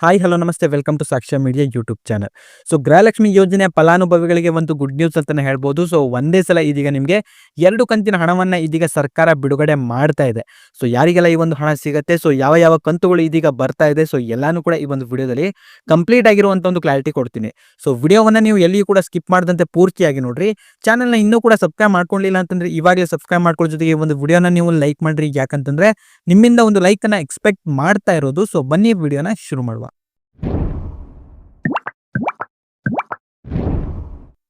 Hi hello ನಮಸ್ತೆ welcome to ಸಾಕ್ಷ್ಯ media YouTube channel. So Gruhalakshmi ಯೋಜನೆಯ ಫಲಾನುಭವಿಗಳಿಗೆ ಒಂದು ಗುಡ್ ನ್ಯೂಸ್ ಅಂತಾನೆ ಹೇಳ್ಬೋದು. ಸೊ ಒಂದೇ ಸಲ ಇದೀಗ ನಿಮಗೆ 2 ಕಂತಿನ ಹಣವನ್ನ ಇದೀಗ ಸರ್ಕಾರ ಬಿಡುಗಡೆ ಮಾಡ್ತಾ ಇದೆ. ಸೊ ಯಾರಿಗೆಲ್ಲ ಈ ಒಂದು ಹಣ ಸಿಗುತ್ತೆ, ಸೊ ಯಾವ ಯಾವ ಕಂತುಗಳು ಇದೀಗ ಬರ್ತಾ ಇದೆ, ಸೊ ಎಲ್ಲಾನು ಕೂಡ ಈ ಒಂದು ವಿಡಿಯೋದಲ್ಲಿ ಕಂಪ್ಲೀಟ್ ಆಗಿರುವಂತ ಒಂದು ಕ್ಲಾರಿಟಿ ಕೊಡ್ತೀನಿ. ಸೊ ವಿಡಿಯೋವನ್ನ ನೀವು ಎಲ್ಲಿಯೂ ಕೂಡ ಸ್ಕಿಪ್ ಮಾಡದಂತೆ ಪೂರ್ತಿಯಾಗಿ ನೋಡ್ರಿ. ಚಾನಲ್ನ ಇನ್ನೂ ಕೂಡ ಸಬ್ಸ್ಕ್ರೈಬ್ ಮಾಡ್ಕೊಂಡಿಲ್ಲ ಅಂತಂದ್ರೆ ಇವಾಗಲೇ ಸಬ್ಸ್ಕ್ರೈಬ್ ಮಾಡ್ಕೊಳ್ಳೋ ಜೊತೆಗೆ ಈ ಒಂದು ವಿಡಿಯೋನ ನೀವು ಲೈಕ್ ಮಾಡ್ರಿ. ಯಾಕಂತಂದ್ರೆ ನಿಮ್ಮಿಂದ ಒಂದು ಲೈಕ್ ಅನ್ನ ಎಕ್ಸ್ಪೆಕ್ಟ್ ಮಾಡ್ತಾ ಇರೋದು. ಸೊ ಬನ್ನಿ ವಿಡಿಯೋನ ಶುರು ಮಾಡುವ.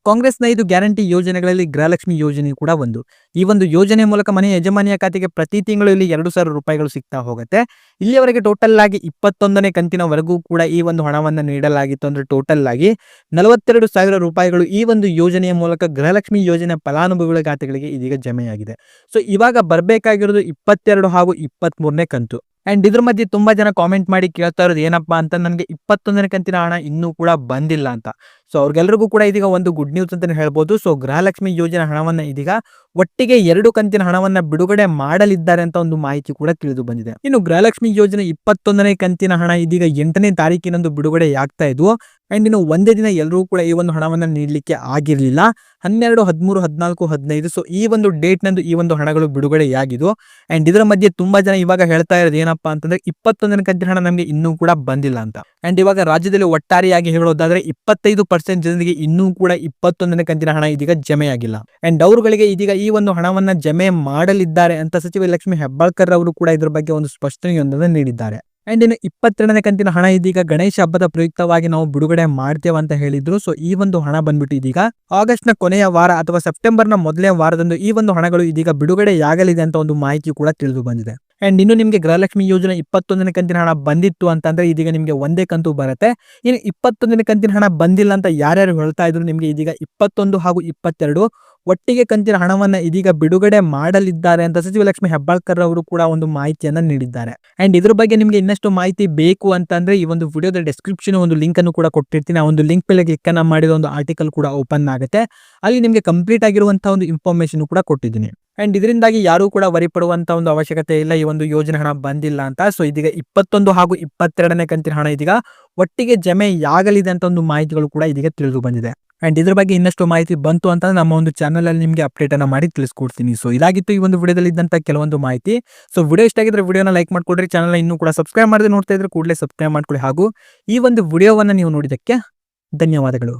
ಕಾಂಗ್ರೆಸ್ನ 5 ಗ್ಯಾರಂಟಿ ಯೋಜನೆಗಳಲ್ಲಿ ಗೃಹಲಕ್ಷ್ಮಿ ಯೋಜನೆ ಕೂಡ ಒಂದು. ಈ ಒಂದು ಯೋಜನೆ ಮೂಲಕ ಮನೆ ಯಜಮಾನಿಯ ಖಾತೆಗೆ ಪ್ರತಿ ತಿಂಗಳು ಇಲ್ಲಿ 2,000 ರೂಪಾಯಿಗಳು ಸಿಗ್ತಾ ಹೋಗುತ್ತೆ. ಇಲ್ಲಿಯವರೆಗೆ ಟೋಟಲ್ ಆಗಿ 21ನೇ ಕಂತಿನವರೆಗೂ ಕೂಡ ಈ ಒಂದು ಹಣವನ್ನು ನೀಡಲಾಗಿತ್ತು. ಅಂದ್ರೆ ಟೋಟಲ್ ಆಗಿ 42,000 ರೂಪಾಯಿಗಳು ಈ ಒಂದು ಯೋಜನೆಯ ಮೂಲಕ ಗೃಹಲಕ್ಷ್ಮಿ ಯೋಜನೆ ಫಲಾನುಭವಿಗಳ ಖಾತೆಗಳಿಗೆ ಇದೀಗ ಜಮೆಯಾಗಿದೆ. ಸೊ ಇವಾಗ ಬರಬೇಕಾಗಿರೋದು 22 ಹಾಗೂ 23ನೇ ಕಂತು. ಅಂಡ್ ಇದ್ರ ಮಧ್ಯೆ ತುಂಬಾ ಜನ ಕಾಮೆಂಟ್ ಮಾಡಿ ಕೇಳ್ತಾ ಇರೋದು ಏನಪ್ಪಾ ಅಂತ, ನನಗೆ 21ನೇ ಕಂತಿನ ಹಣ ಇನ್ನೂ ಕೂಡ ಬಂದಿಲ್ಲ ಅಂತ. ಸೊ ಅವ್ರಿಗೆಲ್ಲರಿಗೂ ಕೂಡ ಇದೀಗ ಒಂದು ಗುಡ್ ನ್ಯೂಸ್ ಅಂತಾನೆ ಹೇಳ್ಬೋದು. ಸೊ ಗೃಹಲಕ್ಷ್ಮಿ ಯೋಜನೆ ಹಣವನ್ನ ಇದೀಗ ಒಟ್ಟಿಗೆ 2 ಕಂತಿನ ಹಣವನ್ನ ಬಿಡುಗಡೆ ಮಾಡಲಿದ್ದಾರೆ ಅಂತ ಒಂದು ಮಾಹಿತಿ ಕೂಡ ತಿಳಿದು ಬಂದಿದೆ. ಇನ್ನು ಗೃಹಲಕ್ಷ್ಮಿ ಯೋಜನೆ 21ನೇ ಕಂತಿನ ಹಣ ಇದೀಗ 8ನೇ ತಾರೀಕಿನಂದು ಬಿಡುಗಡೆ ಆಗ್ತಾ ಇದ್ವು. ಅಂಡ್ ಇನ್ನು ಒಂದೇ ದಿನ ಎಲ್ಲರೂ ಕೂಡ ಈ ಒಂದು ಹಣವನ್ನ ನೀಡಲಿಕ್ಕೆ ಆಗಿರ್ಲಿಲ್ಲ. 12, 13, 14, 15 ಸೊ ಈ ಒಂದು ಡೇಟ್ ನಂದು ಈ ಒಂದು ಹಣಗಳು ಬಿಡುಗಡೆಯಾಗಿದ್ವು. ಅಂಡ್ ಇದರ ಮಧ್ಯೆ ತುಂಬಾ ಜನ ಇವಾಗ ಹೇಳ್ತಾ ಇರೋದು ಏನಪ್ಪಾ ಅಂತಂದ್ರೆ 21ನೇ ಕಂತಿನ ಹಣ ನಮಗೆ ಇನ್ನೂ ಕೂಡ ಬಂದಿಲ್ಲ ಅಂತ. ಅಂಡ್ ಇವಾಗ ರಾಜ್ಯದಲ್ಲಿ ಒಟ್ಟಾರೆಯಾಗಿ ಹೇಳೋದಾದ್ರೆ 25% ಜನರಿಗೆ ಇನ್ನೂ ಕೂಡ 21ನೇ ಕಂತಿನ ಹಣ ಇದೀಗ ಜಮೆಯಾಗಿಲ್ಲ. ಅಂಡ್ ಅವರುಗಳಿಗೆ ಇದೀಗ ಈ ಒಂದು ಹಣವನ್ನ ಜಮೆ ಮಾಡಲಿದ್ದಾರೆ ಅಂತ ಸಚಿವ ಲಕ್ಷ್ಮಿ ಹೆಬ್ಬಾಳ್ಕರ್ ಅವರು ಕೂಡ ಇದ್ರ ಬಗ್ಗೆ ಒಂದು ಸ್ಪಷ್ಟನೆಯೊಂದನ್ನು ನೀಡಿದ್ದಾರೆ. ಅಂಡ್ ಇನ್ನು 22ನೇ ಕಂತಿನ ಹಣ ಇದೀಗ ಗಣೇಶ ಹಬ್ಬದ ಪ್ರಯುಕ್ತವಾಗಿ ನಾವು ಬಿಡುಗಡೆ ಮಾಡ್ತೇವೆ ಅಂತ ಹೇಳಿದ್ರು. ಸೊ ಈ ಒಂದು ಹಣ ಬಂದ್ಬಿಟ್ಟು ಇದೀಗ ಆಗಸ್ಟ್ ನ ಕೊನೆಯ ವಾರ ಅಥವಾ ಸೆಪ್ಟೆಂಬರ್ ನ ಮೊದಲನೇ ವಾರದಂದು ಈ ಒಂದು ಹಣಗಳು ಇದೀಗ ಬಿಡುಗಡೆಯಾಗಲಿದೆ ಅಂತ ಒಂದು ಮಾಹಿತಿ ಕೂಡ ತಿಳಿದು ಬಂದಿದೆ. ಅಂಡ್ ಇನ್ನು ನಿಮಗೆ ಗೃಹಲಕ್ಷ್ಮಿ ಯೋಜನೆ 21ನೇ ಕಂತಿನ ಹಣ ಬಂದಿತ್ತು ಅಂತಂದ್ರೆ ಇದೀಗ ನಿಮಗೆ ಒಂದೇ ಕಂತು ಬರುತ್ತೆ. ಇನ್ನು 21ನೇ ಕಂತಿನ ಹಣ ಬಂದಿಲ್ಲ ಅಂತ ಯಾರ್ಯಾರು ಹೇಳ್ತಾ ಇದ್ರು, ನಿಮಗೆ ಇದೀಗ 21 ಹಾಗೂ 22 ಒಟ್ಟಿಗೆ ಕಂತಿನ ಹಣವನ್ನ ಇದೀಗ ಬಿಡುಗಡೆ ಮಾಡಲಿದ್ದಾರೆ ಅಂತ ಸಚಿವ ಲಕ್ಷ್ಮಿ ಹೆಬ್ಬಾಳ್ಕರ್ ಅವರು ಕೂಡ ಒಂದು ಮಾಹಿತಿಯನ್ನ ನೀಡಿದ್ದಾರೆ. ಅಂಡ್ ಇದ್ರ ಬಗ್ಗೆ ನಿಮಗೆ ಇನ್ನಷ್ಟು ಮಾಹಿತಿ ಬೇಕು ಅಂತಂದ್ರೆ ಈ ಒಂದು ವಿಡಿಯೋದ ಡಿಸ್ಕ್ರಿಪ್ಷನ್ ಒಂದು ಲಿಂಕ್ ಅನ್ನು ಕೂಡ ಕೊಟ್ಟಿರ್ತೀನಿ. ಆ ಒಂದು ಲಿಂಕ್ ಮೇಲೆ ಕ್ಲಿಕ್ ಅನ್ನ ಮಾಡಿದ ಒಂದು ಆರ್ಟಿಕಲ್ ಕೂಡ ಓಪನ್ ಆಗುತ್ತೆ. ಅಲ್ಲಿ ನಿಮಗೆ ಕಂಪ್ಲೀಟ್ ಆಗಿರುವಂತಹ ಒಂದು ಇನ್ಫಾರ್ಮೇಶನ್ ಕೂಡ ಕೊಟ್ಟಿದ್ದೀನಿ. ಅಂಡ್ ಇದರಿಂದಾಗಿ ಯಾರು ಕೂಡ ವರಿ ಪಡುವಂತ ಒಂದು ಅವಶ್ಯಕತೆ ಇಲ್ಲ, ಈ ಒಂದು ಯೋಜನೆ ಹಣ ಬಂದಿಲ್ಲ ಅಂತ. ಸೊ ಇದೀಗ 21 ಹಾಗೂ 22ನೇ ಕಂತಿನ ಹಣ ಇದೀಗ ಒಟ್ಟಿಗೆ ಜಮೆಯಾಗಲಿದೆ ಅಂತ ಒಂದು ಮಾಹಿತಿಗಳು ಕೂಡ ಇದೀಗ ತಿಳಿದು ಬಂದಿದೆ. ಅಂಡ್ ಇದ್ರ ಬಗ್ಗೆ ಇನ್ನಷ್ಟು ಮಾಹಿತಿ ಬಂತು ಅಂತ ನಮ್ಮ ಒಂದು ಚಾನಲ್ ಅಲ್ಲಿ ನಿಮಗೆ ಅಪ್ಡೇಟ್ ಅನ್ನ ಮಾಡಿ ತಿಳಿಸ್ಕೊಡ್ತೀನಿ. ಸೊ ಇದಾಗಿತ್ತು ಈ ಒಂದು ವಿಡಿಯೋದಲ್ಲಿ ಇದ್ದಂತ ಕೆಲವೊಂದು ಮಾಹಿತಿ. ಸೊ ವಿಡಿಯೋ ಇಷ್ಟ ಆಗಿದ್ರೆ ವಿಡಿಯೋನ ಲೈಕ್ ಮಾಡ್ಕೊಡ್ರಿ. ಚಾನಲ್ ಇನ್ನೂ ಕೂಡ ಸಬ್ಸ್ಕ್ರೈಬ್ ಮಾಡದೆ ನೋಡ್ತಾ ಇದ್ರೆ ಕೂಡಲೇ ಸಬ್ಸ್ಕ್ರೈಬ್ ಮಾಡ್ಕೊಳ್ಳಿ. ಹಾಗೂ ಈ ಒಂದು ವಿಡಿಯೋವನ್ನ ನೀವು ನೋಡಿದಕ್ಕೆ ಧನ್ಯವಾದಗಳು.